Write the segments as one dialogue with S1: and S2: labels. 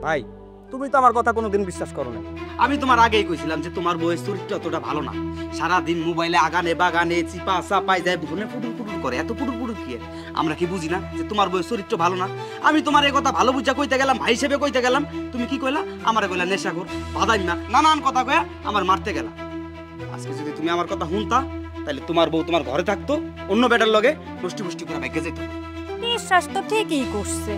S1: ভাই তুমি তো আমার কথা কোনোদিন বিশ্বাস করো না।
S2: আমি তোমার আগেই কইছিলাম যে তোমার বউয়ের চরিত্র অতটা ভালো না। সারাদিন মোবাইলে আগানে বাগানে চিপা চাপাই যায়, ফোনে পুটুর পুটুর করে। এত পুটুর পুটুর কি? আমরা কি বুঝি না যে তোমার বউয়ের চরিত্র ভালো না? আমি তোমার এই কথা ভালো বুঝা কইতে গেলাম, ভাই হিসেবে কইতে গেলাম, তুমি কি কইলা? আমারে কইলা নেশাখোর, বাদাই না, নানান কথা কইয়া আমার মারতে গেলা। আজকে যদি তুমি আমার কথা শুনতা তাহলে তোমার বউ তোমার ঘরে থাকতো, অন্য বেটার লগে নষ্টি পুষ্টি করে ভাগ্যে যেত।
S3: বিশ্বাস তো ঠিকই করছে,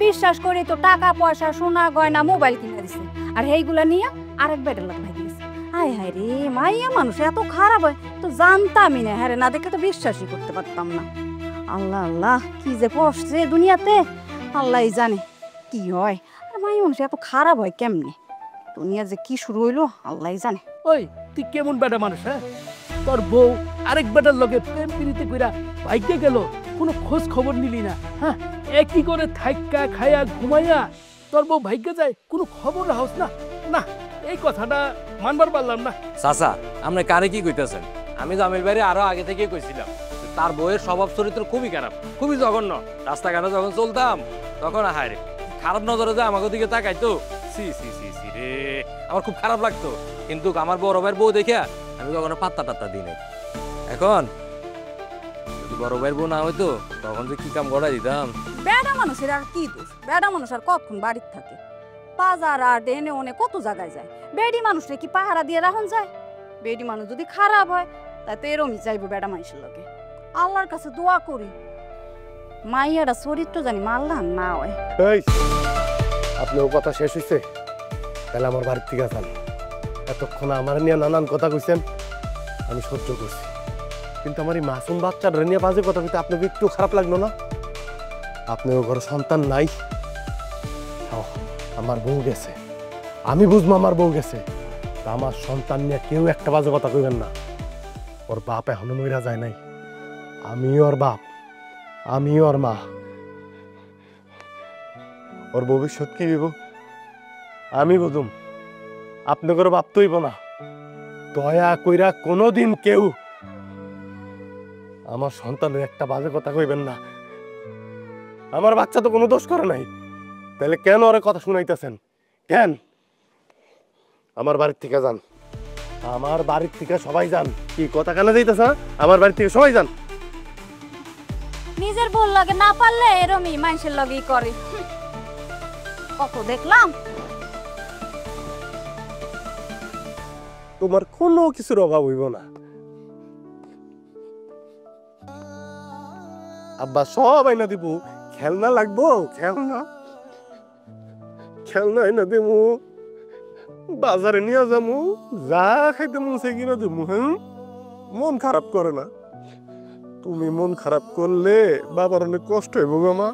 S3: বিশ্বাস করে তো টাকা পয়সা সোনা গয়না মোবাইল কিনে দিছে, আর এইগুলা নিয়ে আরেক বেটার লোক ভাই দিয়েছে। হায় হায় রে, মাইয়া মানুষ এত খারাপ হয় তো জানতামই না। হ্যাঁ রে, না দেখে তো বিশ্বাসই করতে পারতাম না। আল্লাহ আল্লাহ, কি যে পড়ছে দুনিয়াতে আল্লাহই জানে কি হয়। আর মাইয়া মানুষ এত খারাপ হয় কেমনে? দুনিয়া যে কি শুরু হইলো আল্লাহই জানে।
S4: ওই তুই কেমন বেটা মানুষ? হ্যাঁ, তোর বউ আরেক বেটার লগে প্রেম প্রীতি কইরা ভাগ্যে গেল, কোনো খোঁজ খবর নিলি না। হ্যাঁ, একই করে থাইকা খায়া ঘুমাইয়া তোর বউ ভাগ্যে যায়, কোনো খবর রাখস না। না, এই কথাটা মানবার পারলাম না।
S5: চাচা আপনি কারে কি কইতেছেন? আমি জামিল ভাইরে আরো আগে থেকে কইছিলাম তার বউয়ের স্বভাব চরিত্র খুবই খারাপ, খুবই জঘন্য। রাস্তাঘাটে যখন চলতাম তখন হায় রে খারাপ নজরে যে আমাকে দিকে তাকাইতো, সি সি সি সি রে, আমার খুব খারাপ লাগতো। কিন্তু আমার বড় ভাইয়ের বউ দেখিয়া আমি কখনো পাত্তা টাত্তা দিই নাই। এখন যদি বড় ভাইয়ের বউ না হইতো তখন যে কি কাম গড়াই দিতাম।
S3: বেড়া মানুষের আর কি দোষ? বেড়া মানুষ আর কতক্ষণ বাড়িতে থাকে? বাজার আর ডেনে ওনে কত জায়গায় যায়। বেডি মানুষরে কি পাহারা দিয়ে রাখুন যায়? বেডি মানুষ যদি খারাপ হয় তাই তো এরমই যাইব বেড়া মানুষের লগে। আল্লাহর কাছে দোয়া করি মাইয়ারা চরিত্র জানি মারলাম না হয়।
S6: এই আপনার কথা শেষ হইছে? তাহলে আমার বাড়ির থেকে যান। এতক্ষণ আমার নিয়ে নানান কথা কইছেন, আমি সহ্য করছি, কিন্তু আমার এই মাসুম বাচ্চার নিয়ে বাজে কথা কইতে আপনাকে একটু খারাপ লাগলো না? আপনার ঘরে সন্তান নাই? আমার বউ গেছে, আমি বুঝবো আমার বউ গেছে, তা আমার সন্তান নিয়ে কেউ একটা বাজে কথা কইবেন না। ওর বাপ এখনো মইরা যায় নাই, আমি ওর বাপ, আমি ওর মা। ওর ভবিষ্যৎ কি দিব আমি বুঝুম, আপনি করে বাপ তৈব না। দয়া কইরা কোনোদিন কেউ আমার সন্তানের একটা বাজে কথা কইবেন না। আমার বাচ্চা তো কোনো দোষ করে নাই, তাহলে কেন ওরে কথা শুনাইতেছেন? কেন? আমার বাড়ির থেকে যান, আমার বাড়ির থেকে সবাই যান। কি কথা কেন যাইতেছ? আমার বাড়ির থেকে সবাই যান।
S3: নিজের বল লাগে না পারলে এরমই মানুষের লগেই করে। কত দেখলাম।
S6: তোমার কোনো কিছুর অভাব হইব না। আব্বা সব আইনা দিব। খেলনা লাগবো, খেলনা খেলনা আইনা দেবো, বাজারে নিয়ে যাবো, যা খাইতে মন চাই কিনা দেবো। হ্যাঁ, মন খারাপ করে না। তুমি মন খারাপ করলে বাবার অনেক কষ্ট হইব গো মা।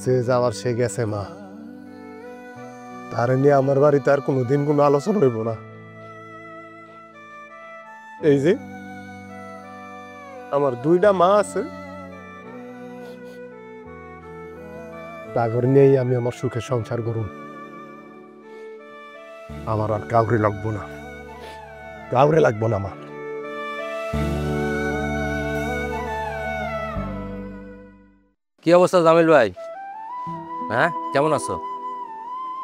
S6: যে যাওয়ার সে গেছে মা, তার নিয়ে আমার বাড়িতে আর কোনোদিন কোনো আলোচনা হইব না। এই যে আমার দুইটা মা আছে, তাগর নিয়েই আমি আমার সুখে সংসার করুন। আমার আর কাউরে লাগবো না, কাউরে লাগবো না মা।
S5: কি অবস্থা জামিল ভাই? হ্যাঁ, কেমন আছো?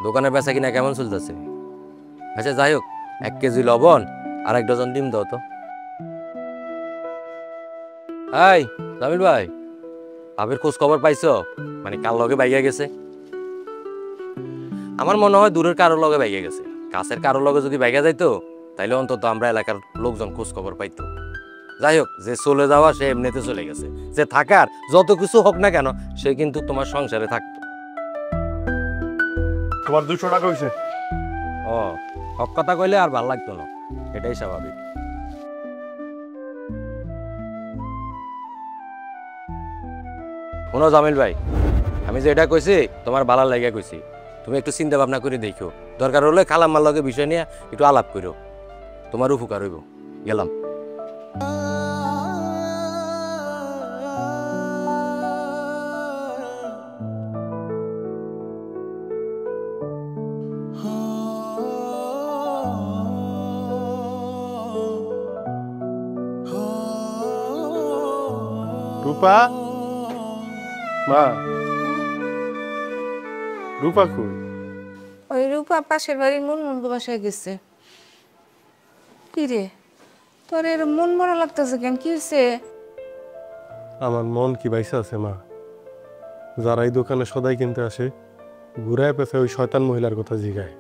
S5: দোকানে বেচা কিনা কেমন চলতেছে? আচ্ছা যাই হোক, 1 কেজি লবণ আর 1 ডজন ডিম দাও তো। এই জামিল ভাই, ভাবের খোঁজ খবর পাইছো? মানে কার লগে বাইয়া গেছে? আমার মনে হয় দূরের কারো লগে বাইয়া গেছে। কাছের কারো লগে যদি বাইয়া যাইতো তাইলে অন্তত আমরা এলাকার লোকজন খোঁজ খবর পাইতো। যাই হোক, যে চলে যাওয়া সে এমনিতে চলে গেছে, যে থাকার যত কিছু হোক না কেন সে কিন্তু তোমার সংসারে থাকতো।
S6: তোমার 200 টাকা হইছে।
S5: ও, হক কথা কইলে আর ভাল লাগতো না, এটাই স্বাভাবিক। শোনো জামিল ভাই, আমি যে এটা কইছি তোমার ভালো লাগে কইছি, তুমি একটু চিন্তা ভাবনা করে দেখো। দরকার হলে খালাম্মার লগে বিষয় নিয়ে একটু আলাপ করো, তোমার উপকার হইব। গেলাম।
S6: রূপা, মা, রূপা কই?
S7: ওই রূপা পাশের বাড়ির মুনমুন বাসায় গেছে। কি রে, তোর এর মন মরা লাগতেছে কেন? কি হয়েছে?
S6: আমার মন কি বাইসা আছে মা? যারা এই দোকানে সদাই কিনতে আসে ঘুরায় পেছে ওই শয়তান মহিলার কথা জিগায়।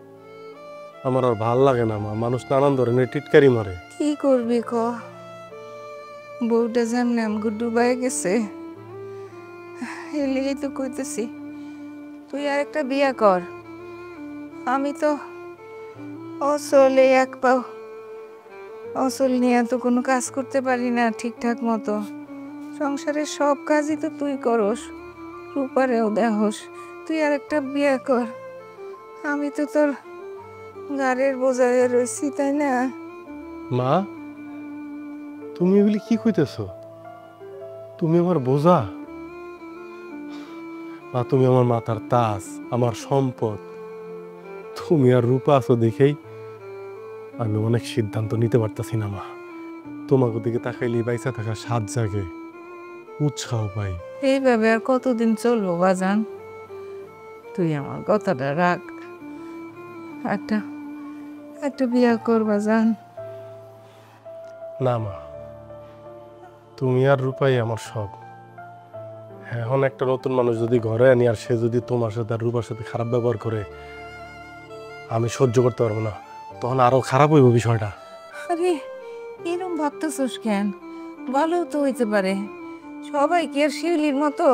S6: আমার আর ভাল লাগে না মা, মানুষ নানান ধরনের টিটকারি মারে।
S7: কি করবি ক? বউটা যেমন আমগো ডুবাই গেছে, এই লিগেই তো কইতেছি তুই আর একটা বিয়া কর। আমি তো অচলে এক পাও, অচল নিয়ে তো কোনো কাজ করতে পারি না ঠিকঠাক মতো। সংসারের সব কাজই তো তুই করস, রূপারেও দেহস। তুই আর একটা বিয়া কর। আমি তো তোর গাড়ির বোঝায় রয়েছি, তাই না?
S6: মা, তুমি এগুলি কি কইতেছ? তুমি আমার বোঝা? মা, তুমি আমার মাথার তাজ, আমার সম্পদ। তুমি আর রূপা আছো দেখেই আমি অনেক সিদ্ধান্ত নিতে পারতাছি না মা। তোমাকে দিকে তাকাইলে বাইসা থাকা স্বাদ জাগে, উৎসাহ পাই।
S7: এইভাবে আর কতদিন চলবো বাজান? তুই আমার কথাটা রাখ, একটা একটা বিয়া কর বাজান।
S6: না মা, তুমি আর রূপাই আমার সব। এখন একটা নতুন মানুষ যদি ঘরে আনি আর সে যদি তোমার সাথে আর রূপার সাথে খারাপ ব্যবহার করে, আমি সহ্য করতে পারবো না। তখন আরো খারাপ হইব বিষয়টা।
S7: আরে এরকম ভাবতেছোস কেন? ভালো তো হইতে পারে। সবাই কি আর শিউলির মতো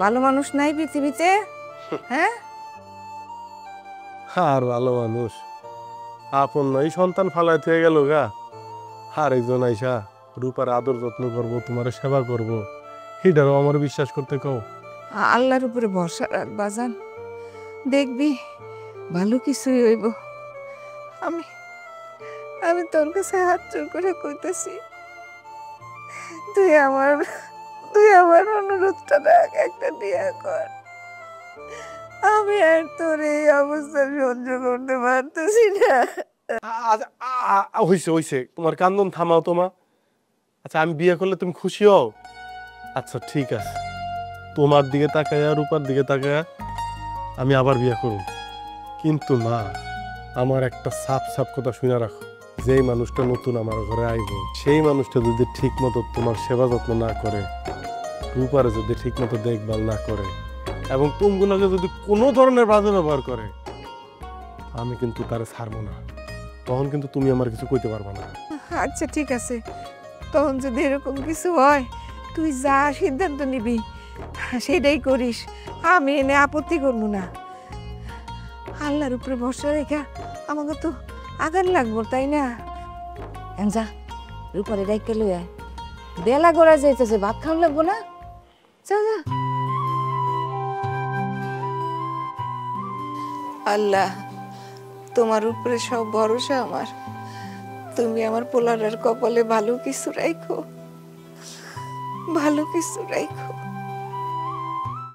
S7: ভালো মানুষ নাই পৃথিবীতে? হ্যাঁ,
S6: আর ভালো মানুষ আপন নয়, সন্তান ফালাইতে হয়ে গেল গা। আর একজন আইসা রূপার আদর যত্ন করবো, তোমার সেবা করবো, এটারও আমার বিশ্বাস করতে কও।
S7: আল্লাহর উপরে ভরসা রাখ বাজান, দেখবি ভালো কিছুই হইব। আমি আমি তোর কাছে হাত জোর করে কইতেছি, তুই আমার অনুরোধটা রাখ, একটা বিয়া কর। আমি আর তোর এই অবস্থা সহ্য করতে পারতেছি না।
S6: হইছে হইছে, তোমার কান্দন থামাও তোমা। আচ্ছা, আমি বিয়ে করলে তুমি খুশি হও? আচ্ছা ঠিক আছে, তোমার দিকে তাকায়া রূপার দিকে তাকায়া আমি আবার বিয়ে করব। কিন্তু মা, আমার একটা সাপ সাপ কথা শুনে রাখো, যেই মানুষটা নতুন আমার ঘরে আইব, সেই মানুষটা যদি ঠিক মতো তোমার সেবা যত্ন না করে, রূপারে যদি ঠিক মতো দেখভাল না করে, এবং তুমগুলোকে যদি কোনো ধরনের বাজে ব্যবহার করে, আমি কিন্তু তারে ছাড়বো না। তখন কিন্তু তুমি আমার কিছু কইতে পারবা না।
S7: আচ্ছা ঠিক আছে, তখন যদি এরকম কিছু হয় তুই যা সিদ্ধান্ত নিবি সেটাই করিস, আমি এনে আপত্তি করবো না। আল্লাহর উপরে ভরসা রেখা আমাকে তো আগান লাগবো, তাই না? যা রূপারে ডাইকে লই আয়, বেলা গোড়া যাইতেছে, ভাত খাওয়া লাগবো না? যা যা। আল্লাহ, তোমার উপরে সব ভরসা আমার। তুমি আমার পোলারের কপালে ভালো কিছু রাখো, ভালো কিছু রাখো।